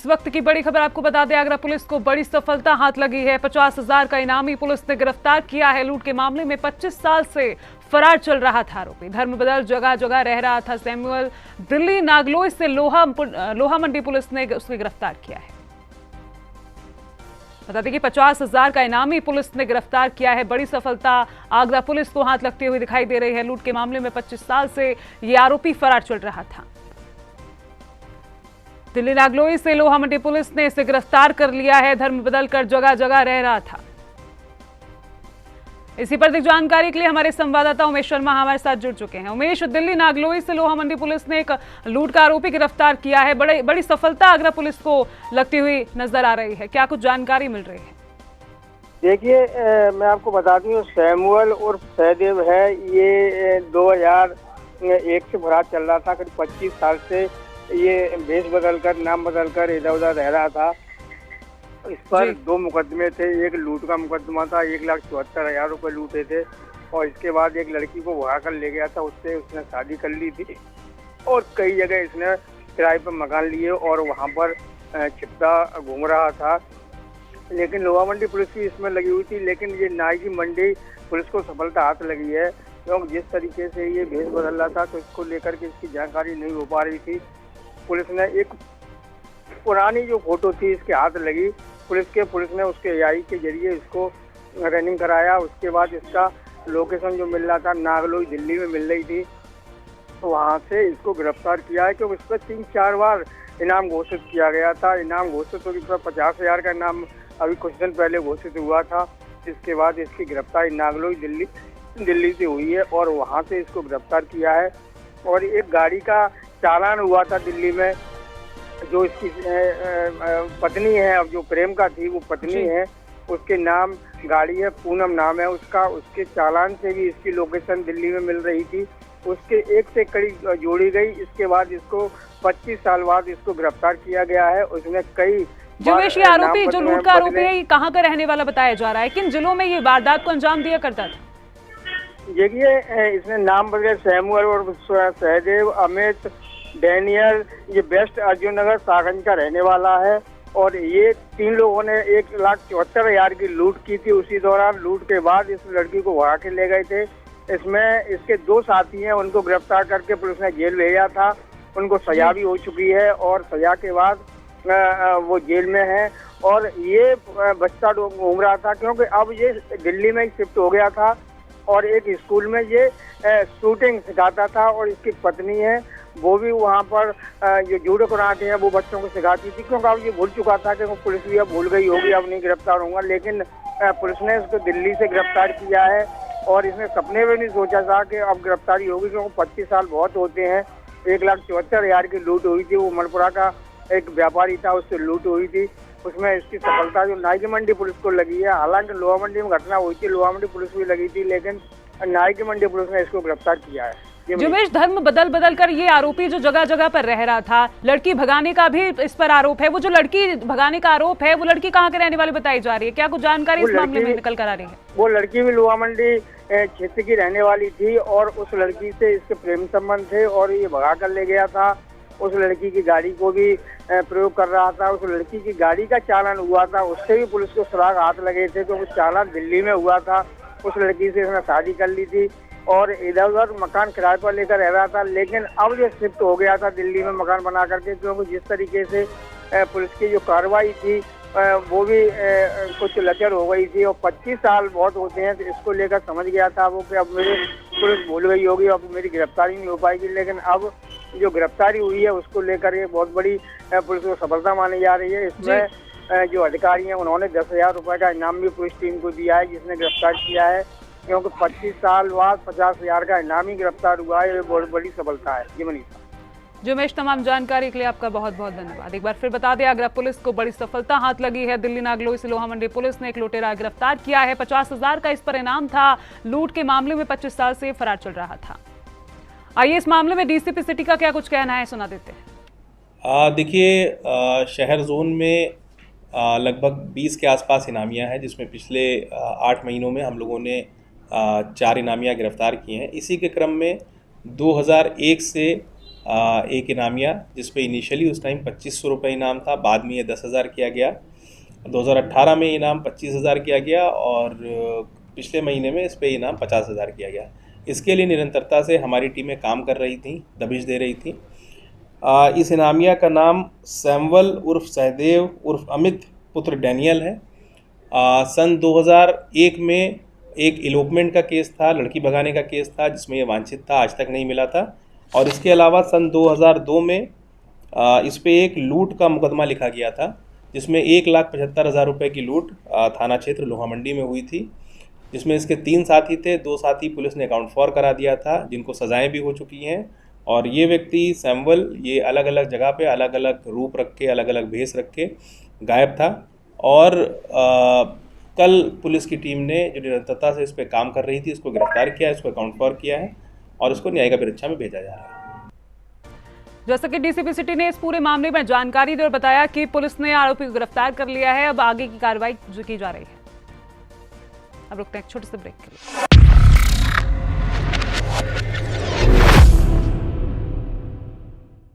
इस वक्त की बड़ी खबर आपको बता दें, आगरा पुलिस को बड़ी सफलता हाथ लगी है। 50,000 का इनामी पुलिस ने गिरफ्तार किया है। लूट के मामले में 25 साल से फरार चल रहा था आरोपी। धर्म बदल जगह जगह रह रहा था सैमुअल। दिल्ली नागलोई से लोहा मंडी पुलिस ने उसको गिरफ्तार किया है। बता दें कि 50,000 का इनामी पुलिस ने गिरफ्तार किया है। बड़ी सफलता आगरा पुलिस को हाथ लगती हुई दिखाई दे रही है। लूट के मामले में 25 साल से ये आरोपी फरार चल रहा था। दिल्ली नागलोई से लोहा मंडी पुलिस ने इसे गिरफ्तार कर लिया है। धर्म बदलकर जगह जगह रह रहा था। इसी पर अधिक जानकारी के लिए हमारे संवाददाता उमेश शर्मा हमारे साथ जुड़ चुके हैं। उमेश, दिल्ली नागलोई से लोहा मंडी पुलिस ने एक लूट का आरोपी गिरफ्तार किया है। बड़ी सफलता आगरा पुलिस को लगती हुई नजर आ रही है। क्या कुछ जानकारी मिल रही है? देखिए, मैं आपको बता दूं, सैमुअल और सहदेव है। ये 2001 से फरार चल रहा था। करीब 25 साल से ये भेष बदलकर, नाम बदलकर इधर उधर रह रहा था। इस पर 2 मुकदमे थे। एक लूट का मुकदमा था, 1,74,000 रुपये लूटे थे। और इसके बाद एक लड़की को भगा कर ले गया था, उससे उसने शादी कर ली थी। और कई जगह इसने किराए पर मकान लिए और वहाँ पर छिपता घूम रहा था। लेकिन लोहा मंडी पुलिस भी इसमें लगी हुई थी। लेकिन ये नागी मंडी पुलिस को सफलता हाथ लगी है, क्योंकि जिस तरीके से ये भेष बदल रहा था तो इसको लेकर के इसकी जानकारी नहीं हो पा रही थी। पुलिस ने एक पुरानी जो फोटो थी इसके हाथ लगी पुलिस ने उसके एआई के जरिए इसको रनिंग कराया। उसके बाद इसका लोकेशन जो मिल रहा था नागलोई दिल्ली में मिल रही थी, तो वहाँ से इसको गिरफ्तार किया है। क्योंकि इस पर 3-4 बार इनाम घोषित किया गया था। इनाम घोषित हो गया, 50,000 का इनाम अभी कुछ दिन पहले घोषित हुआ था। इसके बाद इसकी गिरफ्तारी नागलोई दिल्ली से हुई है और वहाँ से इसको गिरफ्तार किया है। और एक गाड़ी का चालान हुआ था दिल्ली में, जो इसकी पत्नी है, अब जो प्रेम का थी वो पत्नी है, उसके नाम गाड़ी है, पूनम नाम है उसका। उसके चालान से भी इसकी लोकेशन दिल्ली में मिल रही थी। उसके एक से कड़ी जोड़ी गई। इसके बाद इसको 25 साल बाद इसको गिरफ्तार किया गया है। उसने कई जुमेश, ये आरोपी जो लूट का आरोपी है, कहाँ का रहने वाला बताया जा रहा है? किन जिलों में ये वारदात को अंजाम दिया करता था? देखिए, इसने नाम बदले सैमुअल और सहदेव, अमित, डैनियल, ये वेस्ट अर्जुन नगर सागंज का रहने वाला है। और ये 3 लोगों ने 1,74,000 की लूट की थी। उसी दौरान लूट के बाद इस लड़की को भगा के ले गए थे। इसमें इसके 2 साथी हैं, उनको गिरफ्तार करके पुलिस ने जेल भेजा था। उनको सजा भी हो चुकी है और सजा के बाद वो जेल में है। और ये बच्चा घूम रहा था, क्योंकि अब ये दिल्ली में ही शिफ्ट हो गया था और एक स्कूल में ये शूटिंग सिखाता था। और इसकी पत्नी है, वो भी वहाँ पर जो जूडो कराटे हैं वो बच्चों को सिखाती थी। क्योंकि अब ये भूल चुका था कि पुलिस भी अब भूल गई होगी, अब नहीं गिरफ्तार होगा। लेकिन पुलिस ने इसको दिल्ली से गिरफ्तार किया है और इसने सपने में नहीं सोचा था कि अब गिरफ्तारी होगी, क्योंकि 25 साल बहुत होते हैं। 1,74,000 की लूट हुई थी। वो मनपुरा का एक व्यापारी था, उससे लूट हुई थी। उसमें इसकी सफलता जो नागी मंडी पुलिस को लगी है। हालांकि लोहा मंडी में घटना हुई थी, लोहा मंडी पुलिस भी लगी थी, लेकिन नागी मंडी पुलिस ने इसको गिरफ्तार किया है। जुमेश, धर्म बदल कर ये आरोपी जो जगह जगह पर रह रहा था, लड़की भगाने का भी इस पर आरोप है। वो जो लड़की भगाने का आरोप है, वो लड़की कहाँ के रहने वाली बताई जा रही है? क्या कुछ जानकारी इस मामले में निकल कर आ रही है? वो लड़की भी लोहा मंडी क्षेत्र की रहने वाली थी और उस लड़की से इसके प्रेम संबंध थे और ये भगा कर ले गया था। उस लड़की की गाड़ी को भी प्रयोग कर रहा था। उस लड़की की गाड़ी का चालान हुआ था, उससे भी पुलिस को सुराग हाथ लगे थे। तो उस चालान दिल्ली में हुआ था। उस लड़की से इसने शादी कर ली थी और इधर उधर मकान किराए पर लेकर रह रहा था। लेकिन अब ये शिफ्ट हो गया था दिल्ली में मकान बना करके, क्योंकि जिस तरीके से पुलिस की जो कार्रवाई थी वो भी कुछ लचर हो गई थी। और 25 साल बहुत होते हैं, तो इसको लेकर समझ गया था वो कि अब मेरी पुलिस भूल गई होगी, अब मेरी गिरफ्तारी नहीं हो पाएगी। लेकिन अब जो गिरफ्तारी हुई है उसको लेकर ये बहुत बड़ी पुलिस को सफलता मानी जा रही है। इसमें जो अधिकारी हैं उन्होंने 10,000 रुपये का इनाम भी पुलिस टीम को दिया है, जिसने गिरफ्तार किया है। क्योंकि 25 साल बाद 50,000 का इनामी गिरफ्तार हुआ है, ये बहुत बड़ी सफलता है। जी मनीषा। जुमेश, तमाम जानकारी के लिए आपका बहुत बहुत धन्यवाद। एक बार फिर बता दें, आगरा पुलिस को बड़ी सफलता हाथ लगी है। दिल्ली नागलोई से लोहा मंडी पुलिस ने एक लुटेरा गिरफ्तार किया है। 50,000 का इस पर इनाम था। लूट के मामले में 25 साल से फरार चल रहा था। आइए इस मामले में डीसीपी सिटी का क्या कुछ कहना है, सुना देते हैं। देखिए, शहर जोन में लगभग 20 के आसपास इनामियां हैं, जिसमें पिछले 8 महीनों में हम लोगों ने 4 इनामियां गिरफ्तार किए हैं। इसी के क्रम में 2001 से एक इनामिया जिसपे इनिशियली उस टाइम 2500 रुपये इनाम था, बाद में ये 10,000 किया गया। 2018 में इनाम 25,000 किया गया और पिछले महीने में इस पे इनाम 50,000 किया गया। इसके लिए निरंतरता से हमारी टीमें काम कर रही थी, दबिश दे रही थी। इस इनामिया का नाम सैमुअल उर्फ सहदेव उर्फ अमित पुत्र डैनियल है। सन 2001 में एक इलोपमेंट का केस था, लड़की भगाने का केस था जिसमें ये वांछित था, आज तक नहीं मिला था। और इसके अलावा सन 2002 में इस पे एक लूट का मुकदमा लिखा गया था जिसमें 1,75,000 रुपये की लूट थाना क्षेत्र लोहा मंडी में हुई थी, जिसमें इसके 3 साथी थे। 2 साथी पुलिस ने अकाउंट फॉर करा दिया था जिनको सजाएं भी हो चुकी हैं। और ये व्यक्ति सैमुअल ये अलग अलग जगह पे अलग अलग रूप रख के, अलग अलग भेष रख के गायब था। और कल पुलिस की टीम ने जो निरंतरता से इस पर काम कर रही थी इसको गिरफ्तार किया है, इसको अकाउंट फॉर किया है और इसको न्यायिक अभिरक्षा में भेजा जा रहा है। जैसा कि डीसीपी सिटी ने इस पूरे मामले में जानकारी दी और बताया कि पुलिस ने आरोपी को गिरफ्तार कर लिया है, अब आगे की कार्रवाई की जा रही है। अब रुकते हैं एक छोटे से ब्रेक के लिए।